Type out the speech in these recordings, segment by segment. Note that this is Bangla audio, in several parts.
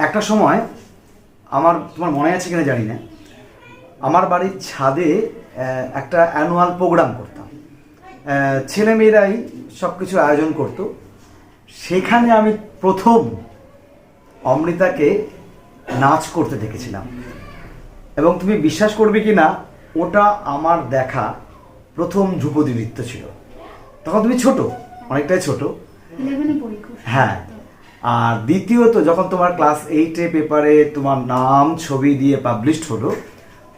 একটা সময় তোমার মনে আছে কিনা জানি না, আমার বাড়ির ছাদে একটা অ্যানুয়াল প্রোগ্রাম করতাম। ছেলেমেয়েরাই সব কিছু আয়োজন করতো। সেখানে আমি প্রথম অমৃতাকে নাচ করতে দেখেছিলাম, এবং তুমি বিশ্বাস করবে কি না, ওটা আমার দেখা প্রথম ধ্রুপদী নৃত্য ছিল। তখন তুমি ছোট, অনেকটাই ছোট। হ্যাঁ, আর দ্বিতীয়ত যখন তোমার ক্লাস 8-এ পেপারে তোমার নাম ছবি দিয়ে পাবলিশড হলো,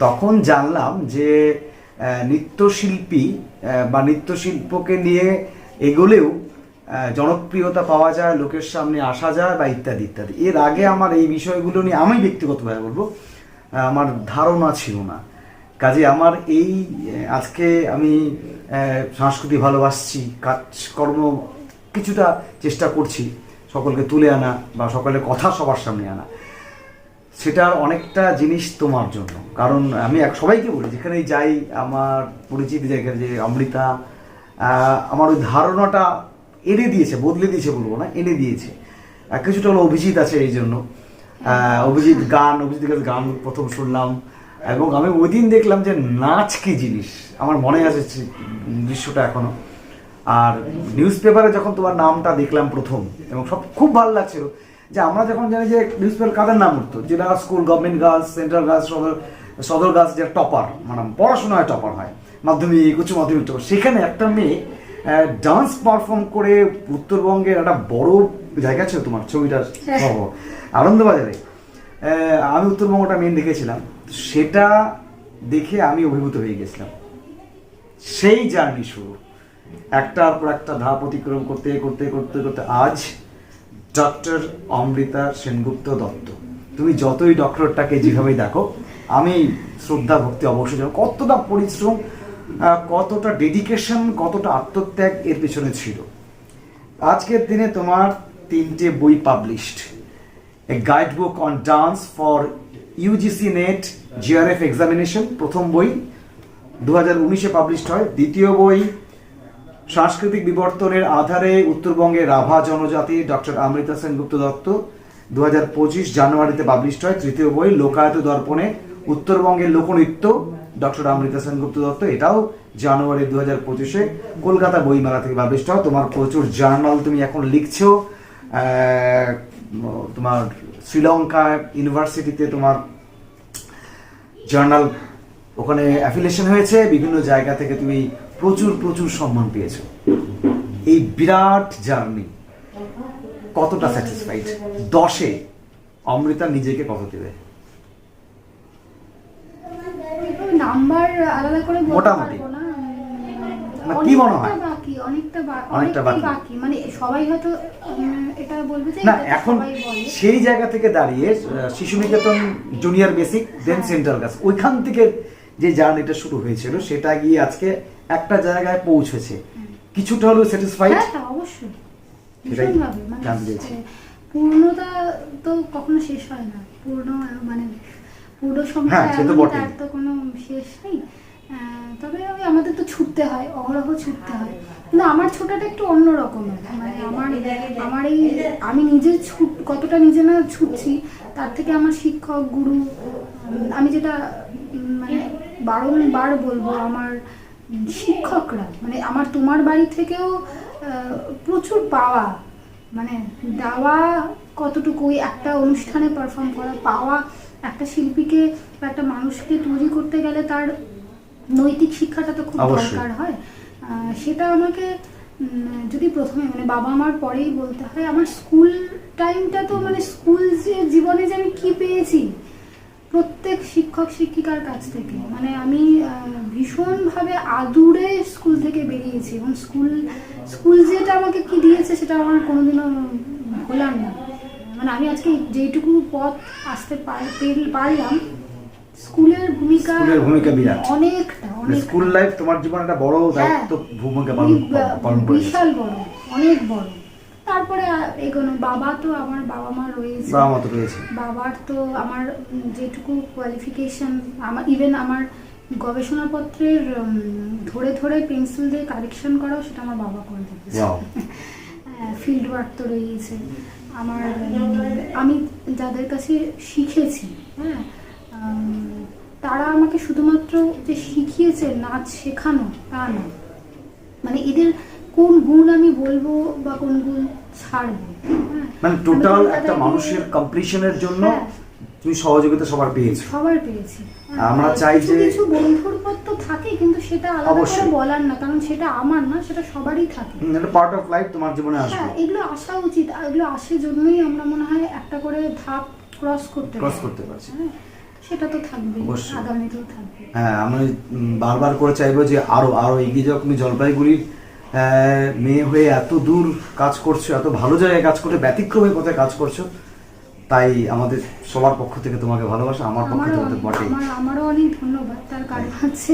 তখন জানলাম যে নৃত্যশিল্পী বা নৃত্যশিল্পকে নিয়ে এগোলেও জনপ্রিয়তা পাওয়া যায়, লোকের সামনে আসা যায় বা ইত্যাদি ইত্যাদি। এর আগে আমার এই বিষয়গুলো নিয়ে আমি ব্যক্তিগতভাবে বলবো আমার ধারণা ছিল না। কাজে আমার এই আজকে আমি সংস্কৃতি ভালোবাসছি, কাজকর্ম কিছুটা চেষ্টা করছি সকলকে তুলে আনা বা সকলের কথা সবার সামনে আনা, সেটার অনেকটা জিনিস তোমার জন্য। কারণ আমি সবাইকে বলি, যেখানেই যাই আমার পরিচিত জায়গায়, যে অমৃতা আমার ওই ধারণাটা এনে দিয়েছে, বদলে দিয়েছে বলবো না, এনে দিয়েছে। কিছুটা হলো অভিজিৎ আছে এই জন্য। অভিজিৎ কাছে গান প্রথম শুনলাম, এবং আমি ওই দিন দেখলাম যে নাচ কি জিনিস, আমার মনে আছে দৃশ্যটা এখনো। আর নিউজ পেপারে যখন তোমার নামটা দেখলাম প্রথম, এবং সব খুব ভালো লাগছিল যে আমরা যখন জানি যে নিউজ পেপার কাদের নাম উঠতো, যেটা school, government girls, central girls, সদর গার্লস, যে টপার, মানে পড়াশোনায় টপার হয়, মাধ্যমিক, উচ্চ মাধ্যমিক টপার, সেখানে একটা মেয়ে ডান্স পারফর্ম করে উত্তরবঙ্গের একটা বড় জায়গা ছিল তোমার ছবিটার আনন্দবাজারে। আমি উত্তরবঙ্গটা মেন দেখেছিলাম, সেটা দেখে আমি অভিভূত হয়ে গেছিলাম। সেই জার্নি শুরু, একটার পর একটা ধাপ অতিক্রম করতে করতে করতে করতে আজ ডক্টর অমৃতা সেনগুপ্ত দত্ত। তুমি যতই ডক্টরটাকে যেভাবেই দেখো, আমি শ্রদ্ধা ভক্তি অবশ্যই জানো কতটা পরিশ্রম, কতটা ডেডিকেশন, কতটা আত্মত্যাগ এর পেছনে ছিল। আজকের দিনে তোমার 3টে বই published. A guide book on dance for UGC net JRF examination, প্রথম বই 2019-এ পাবলিশড হয়। দ্বিতীয় বই সাংস্কৃতিক বিবর্তনের আধারে উত্তরবঙ্গের রাভা জনজাতি, ডক্টর অমৃতা সেনগুপ্ত দত্ত, 2025 জানুয়ারিতে পাবলিশড হয়। তৃতীয় বই লোকায়ত দর্পণে উত্তরবঙ্গের লোকনৃত্য, ডক্টর অমৃতা সেনগুপ্ত দত্ত, এটাও জানুয়ারি 2025-এ কলকাতা বইমেলা থেকে পাবলিশড হয়। তোমার প্রচুর জার্নাল তুমি এখন লিখছো, তোমার শ্রীলঙ্কা ইউনিভার্সিটিতে তোমার জার্নাল ওখানে অ্যাফিলিয়েশন হয়েছে, বিভিন্ন জায়গা থেকে তুমি প্রচুর প্রচুর সম্মান পেয়েছো। এই বিরাট জার্নি কতটা স্যাটিসফাইড? 10-এ অমৃতা নিজেকে কত দেবে? নাম্বার আলাদা করে মোটামুটি কি মনে হয়? অনেকটা বাকি, মানে সবাই হয়তো এটা বলবে যে না, এখন সেই জায়গা থেকে দাঁড়িয়ে শিশু নিকেতন জুনিয়র বেসিক দেন সেন্ট্রাল গার্লস, ওইখান থেকে যে জার্নিটা শুরু হয়েছিল, সেটা গিয়ে আজকে একটা জায়গায় পৌঁছেছে। কিছুটা হলেও স্যাটিসফাইড? হ্যাঁ, অবশ্যই ভীষণভাবে। মানে পূর্ণতা তো কখনো শেষ হয় না, পূর্ণ সম্পর্কে তার তো কোনো শেষ নেই। তবে আমাদের তো ছুটতে হয়, অহরহ ছুটতে হয়, কিন্তু আমার ছোটাটা একটু অন্যরকম। মানে আমার এই আমি নিজে কতটা নিজে না ছুটছি, তার থেকে আমার শিক্ষক, গুরু, আমি যেটা মানে বারংবার বলবো, আমার শিক্ষকরা, মানে আমার তোমার বাড়ি থেকেও প্রচুর পাওয়া, মানে দেওয়া কতটুকু, একটা অনুষ্ঠানে পারফর্ম করা, পাওয়া একটা শিল্পীকে বা একটা মানুষকে তৈরি করতে গেলে তার নৈতিক শিক্ষাটা তো খুব দরকার হয়। সেটা আমাকে যদি প্রথমে, মানে বাবা মার পরেই বলতে হয়, আমার স্কুল টাইমটা তো, মানে স্কুল যে জীবনে যে আমি কি পেয়েছি প্রত্যেক শিক্ষক শিক্ষিকার কাছ থেকে, মানে আমি ভীষণভাবে আদুরে স্কুল থেকে বেরিয়েছি, এবং স্কুল যেটা আমাকে কি দিয়েছে সেটা আমার কোনোদিনও ভোলার না। মানে আমি আজকে যেইটুকু পথ আসতে পারলাম, স্কুলের ভূমিকা বিরাট, অনেকটা। স্কুল লাইফ তোমার জীবনে একটা বড় দায়িত্ব ভূমিকা পালন করে, বিশাল বড়, অনেক বড়। তারপরে এগোনো, আমার বাবা মা রয়েছে, বাবার তো আমার যেটুকু কোয়ালিফিকেশন, আমার ইভেন আমার গবেষণাপত্রের ধরে ধরে পেন্সিল দিয়ে কারেকশন করাও সেটা আমার বাবা করে দিয়েছে। ফিল্ড ওয়ার্ক তো রয়েছে। আমার আমি যাদের কাছে শিখেছি, হ্যাঁ, তারা আমাকে শুধুমাত্র যে শিখিয়েছে নাচ শেখানো তা না, মানে এদের কোন গুণ আমি বলবো বা কোন গুণ ছাড়বো, হ্যাঁ, মানে টোটাল একটা মানুষের কমপ্লিশনের জন্য হ্যাঁ, তুমি সহযোগিতা সবার পেয়েছো। সবার পেয়েছি। আমরা চাই কিছু যে কিছু বন্ধুর পথ তো থাকে, কিন্তু সেটা আলাদা করে অবশ্যই। বলার না, কারণ সেটা আমার না, সেটা সবারই থাকে। এটা পার্ট অফ লাইফ, তোমার জীবনে আসবে। হ্যাঁ, এগুলো আসা উচিত, এগুলো আসে জন্যই আমরা মনে হয় একটা করে ধাপ ক্রস করতে পারছি। হ্যাঁ, সেটা তো থাকবে, অবশ্যই। আগামীতেও থাকবে। হ্যাঁ, আমি বারবার করে চাইবো যে আরো আরো এগিয়ে যাও। তুমি জলপাইগুড়ির মেয়ে হয়ে এত দূর কাজ করছো, এত ভালো জায়গায় কাজ করছো, ব্যতিক্রমী পথে কাজ করছো, তাই আমাদের সবার পক্ষ থেকে তোমাকে ভালোবাসা, আমার পক্ষ থেকে তো বটেই। আমারও অনেক ধন্যবাদ। তার কারণ হচ্ছে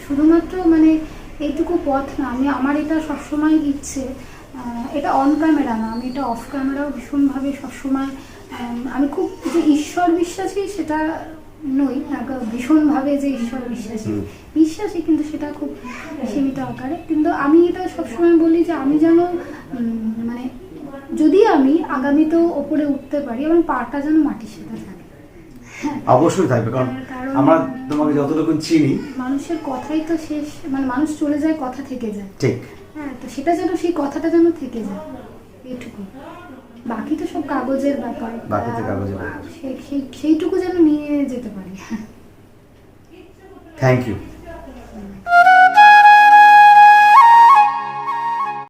শুধুমাত্র মানে এইটুকু পথ না, আমার এটা সবসময় ইচ্ছে, এটা অন ক্যামেরা না, আমি এটা অফ ক্যামেরাও ভীষণভাবে সবসময়, আমি খুব যে ঈশ্বর বিশ্বাসী সেটা নই, ভীষণভাবে যে ঈশ্বর বিশ্বাসী কিন্তু সেটা খুব সীমিত আকারে। কিন্তু আমি এটা সবসময় বলি যে আমি যেন মানে যদি আমি আগামীতেও ওপরে উঠতে পারি, এবং পাটা যেন মাটির সাথে থাকে। হ্যাঁ, অবশ্যই থাকবে, কারণ আমরা তোমাকে যতটুকু চিনি, মানুষের কথাই তো শেষ, মানে মানুষ চলে যায়, কথা থেকে যায়। ঠিক। হ্যাঁ, তো সেটা যেন, সেই কথাটা যেন থেকে যায়, এইটুকু। বাকি তো সব কাগজের ব্যাপার, সেইটুকু যেন নিয়ে যেতে পারি। Thank you.